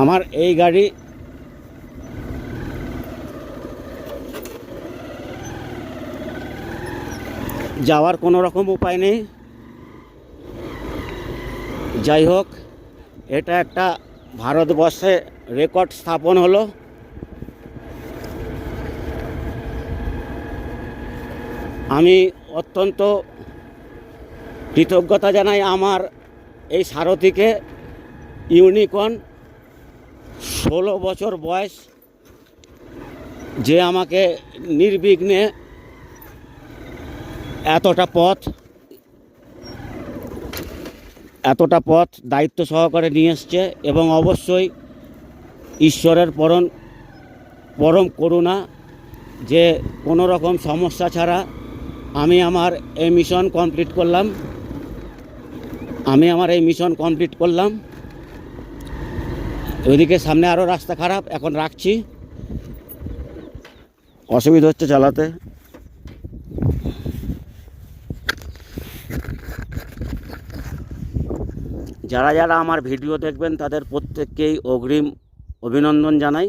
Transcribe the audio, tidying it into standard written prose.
আমার এই গাড়ি যাওয়ার কোনো রকম উপায় নেই। যাই হোক, এটা একটা ভারতবর্ষে রেকর্ড স্থাপন হলো। আমি অত্যন্ত কৃতজ্ঞতা জানাই আমার এই সারথিকে। ইউনিকর্ন 16 বছর বয়স, যে আমাকে নির্বিঘ্নে এতটা পথ দায়িত্ব সহকারে নিয়ে এসছে, এবং অবশ্যই ঈশ্বরের পরম করুণা যে কোনো রকম সমস্যা ছাড়া আমি আমার এই মিশন কমপ্লিট করলাম। ওইদিকে সামনে আরও রাস্তা খারাপ, এখন রাখছি, অসুবিধা হচ্ছে চালাতে। যারা যারা আমার ভিডিও দেখবেন তাদের প্রত্যেককেই অগ্রিম অভিনন্দন জানাই।